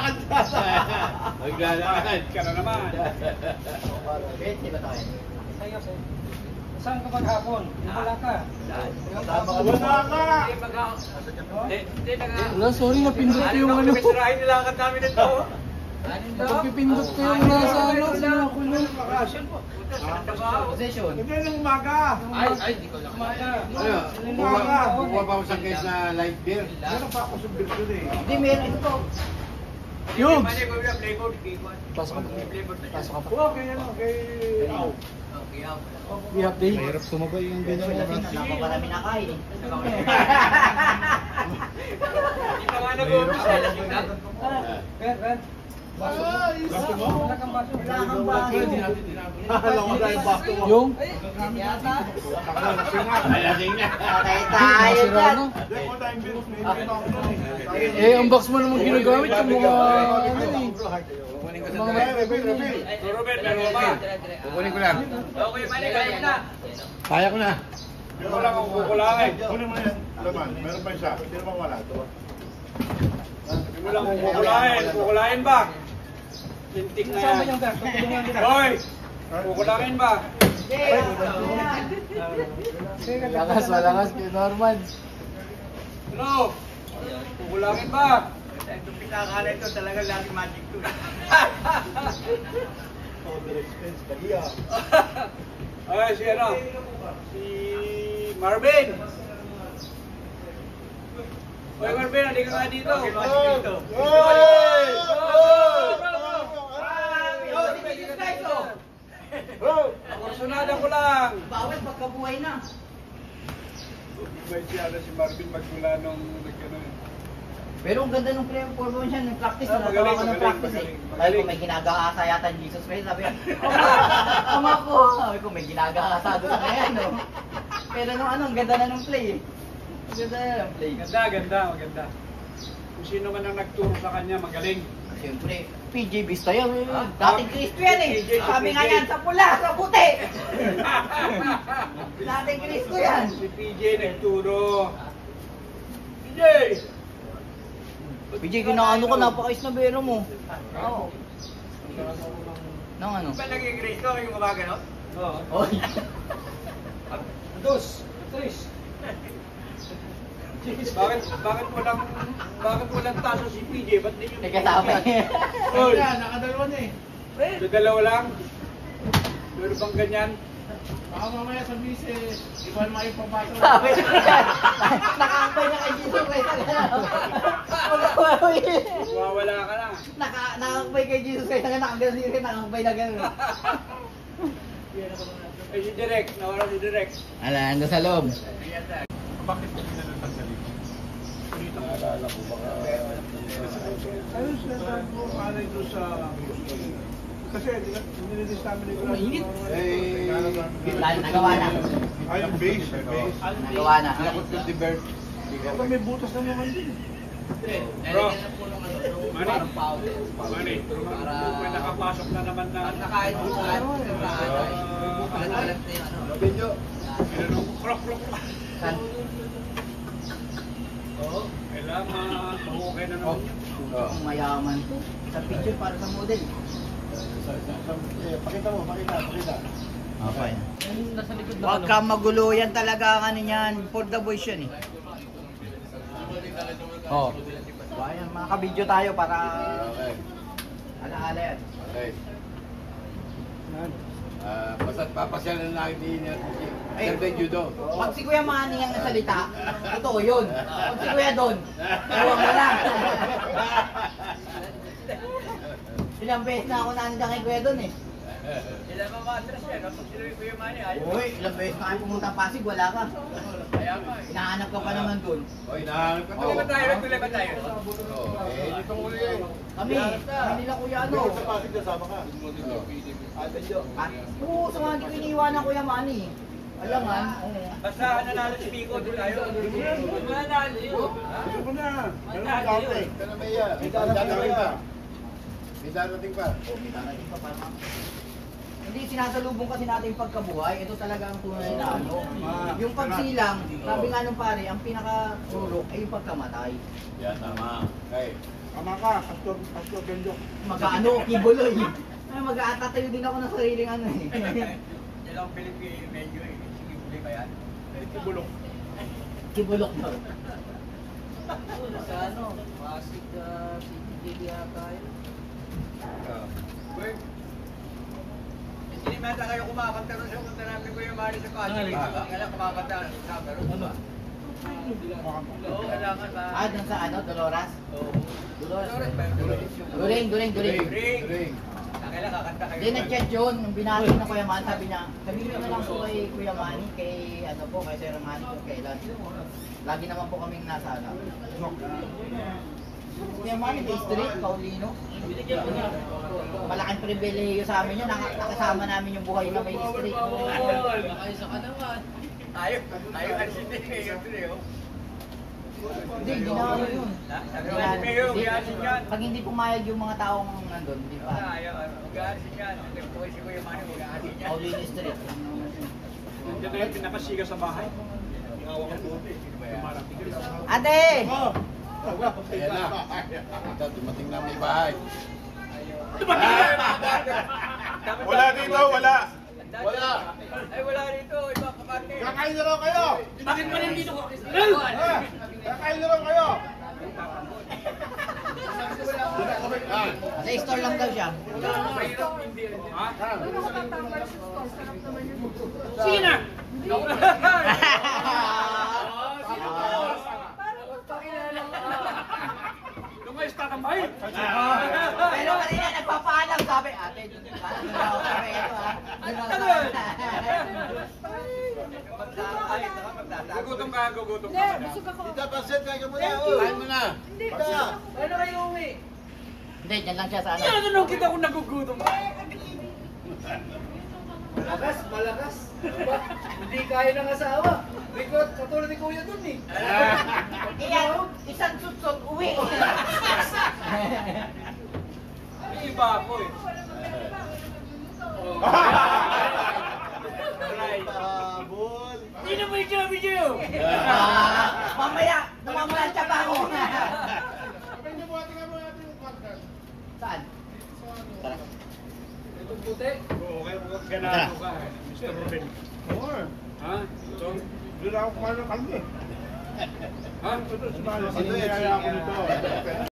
Maglalakad ka. Maglalakad ka na naman. Bete ba tayo? Sa'yo, sir. Saan ka maghapon? Wala ka. Wala, sorry, napindot ko yung ano. Pagkasirahin nilakad namin ito. Pagpipindot ko yung nasa ano, sinakulong. Position. Hindi nung umaga. Di ko lang. Ano? Bukuha pa ako sa case na light beer. Meron pa ako sa virtue eh. Hindi, meron ito to. Yugs! Pasok Pasok ka. Pasok ka pa. Okay, ano, okay. Ow. I-update. Mahirap sumabay yung ganyan. Napaparami na kain eh. Hindi pa nga nag-umpis. Ren. Baso. Wala kang baso. Wala kang baso. Alam ko dahil basto mo. Yung? Yata. Alasing na. Patay tayo Sira dyan. na. Hindi ko tayong bills. May hindi ako nun eh. Eh, ang box mo naman ginagamit yung mga ano eh. Kukunin ko Mga sa Refill. Robert, meron pa. Kukunin ko lang. Okay, Manny, kaya na. Kaya ko na. Ito lang ang kukulangin. Kunin mo yan. Laman, meron pa isa. Hindi naman wala. Ito lang ang kukulangin. Kukulangin ba? Lintik na Kasama yan. yung gas. Tutulungan kita. Hoy! Kukulangin ba? Lakas, malakas kay Norman. Ano? Kukulangin ba? Itong pinakala ito talaga lagi magic to. Ay, si ano? Si Marvin! Hoy Marvin, halika nga dito. Kursunada ko lang. Bawal pagkabuhay na. May siya si Marvin magmula nung nagkano. Pero ang ganda ng performance niya, ng practice, Ah, natawa ka ng magaling, practice eh. magaling. Sabi ko may ginagahasa yata ni Jesus Christ, sabi ko, ama ko, sabi ko may ginagahasa doon na yan, no? Pero nung ano, ang ganda na ng play eh. Ang ganda na ng play. Ganda, maganda. Kung sino man ang nagturo sa kanya, magaling. Siyempre, PJ Vista yan eh. Dating Cristo yan eh. Sabi nga yan, sa pula, sa puti. Dating Cristo yan. Si PJ nagturo. PJ! PJ, ginaano ka, napakais na bero mo. Oo. Nang ano? Ba naging Cristo yung umaga, no? Oo. Oy. Dos. Tres. Bakit walang taso si PJ? Ba't di yung Teka, sabi. Oy, Nakadalawa na eh. sa dalawa lang? Meron bang ganyan? Baka mamaya sa misis, iwan mo yung papasok. Sabi na yan. Nakakapay na kay Jesus Christ. Wawala ka na. Nakakapay kay Jesus Christ. Nakakagano rin, nakakapay na gano'n. Eh si Direk, nawala si Direk. Ala, ando sa loob. Bakit ko pinalutang sa libo? Naalala ko baka... Ano sinasabi mo alay doon sa... Kasi nililis namin ni Mainit. Eh... Nagawa na. Ay, yung base. Nagawa na. Nakot yung Tibert. Ito may butas na naman din. Bro, Manny, may nakapasok na naman na... Nakain mo sa ano. Video. Krok. San? Oo, kailangan mahukay na naman yun. Ang mayaman to. Sa picture para sa model. Pakita mo, pakita. Okay. Huwag kang magulo yan talaga ang ano yan. For the boys yan eh. Oh. Ayan, makaka-video tayo para alaala yan. Okay. Basta't papasyal na natin din Sir Judo. Pag si Kuya Manny ang nasalita, totoo yun. Pag si Kuya Don, ewan mo lang. Ilang beses na ako nandiyan kay Kuya Don eh. Ilan ba matras yan? Pag sila yung Kuya Manny, ayaw. Uy, ilang beses na kayo pumunta ng Pasig, wala ka. Ayaw ka. Hinahanap ka pa naman dun. Oy, nahanap ka to. Tuloy ba tayo? Tuloy ba tayo? Itong uli eh. Kami nila Kuya ano. Sa Pasig kasama ka. Oo, sa mga di ko iniiwanan Kuya Manny. Alaman. Basta nanalo si Pico, doon tayo. Gusto ko na. Meron ang dati. May darating pa. May darating pa. Hindi, sinasalubong kasi natin yung pagkabuhay. Ito talaga ang tunay na ano. Yung pagsilang, sabi nga nung pare, ang pinaka-urok ay yung pagkamatay. Yan, tama. Tama ka, Pastor Benjok. Mag-ano, kibuloy. Ay, mag-aatatayo din ako ng sariling ano eh. Yan ang Pilipino, medyo eh. Sige, buli ba yan? Bulok. Kibulok daw. Sa ano, Pasig, CCTV yata yun. Uy, hindi naman kayo kumakanta rin sa punta namin ko yung mali sa Pasig. Kailan kumakanta sa pero ba? Oo, kailangan ba? Ah, dun sa ano, Dolores? Oo. Dolores. During. During. Kailan kakanta kayo? Hindi, nag-chat yun. Nung binati na Kuya Manny, sabi niya, sabihin mo na lang po kay Kuya Manny, kay ano po, kay Sir Manny, kung kailan. Lagi naman po kaming nasa ano. Kuya Manny, Bay Street, Paulino. Malaking pribilehiyo sa amin yun. Nakasama namin yung buhay na Bay Street. Nakaisa ka naman. Ayaw alisin din kayo. Hindi, hindi na ano yun. Sabi ko, Mayor, mag-alisin yan. Pag hindi pumayag yung mga taong nandun, hindi pa. Ayaw, mag-alisin yan. Nagpukoy si Kuya Manny, mag-alisin yan. Paulino Street. Nandiyan na yung pinakasiga sa bahay. Ihawa ka po. Ate! Ayan na. Ito, dumating na may bahay. Wala dito, wala. Wala. Ay, wala rito. Iba kapatid. Kakain na raw kayo. Bakit pa rin dito? Kakain na raw kayo. Sa store lang daw siya. Sige na! Lumayos tatambay. Pero kanina nagpapaalam, sabi, ate, dito ka. Dito ako sabi, ito ha. Dito ako Gugutom ka, gugutom ka. Hindi, busog ako. Dito, pasit. Kain ka muna. Thank you. Kain mo na. Hindi, Dito. busog ako. Ano kayo uwi? Hindi, dyan lang siya sa ano. Tinanong kita kung nagugutom ka. Malakas. Hindi kaya ng asawa. Rikot, katulad ni Kuya dun eh. Iyan, isang sutsot, uwi. Iba ako eh. Tabol. Hindi na mo yung jobi niyo. Mamaya, namamalansya pa ako. Saan? Itong puti. Oo, kaya ganado ka, Mr. Ruben. Oo. Ha? So, doon ako kumain ng kalmi. Ha? Ito, sumali. Sinayaya ako nito.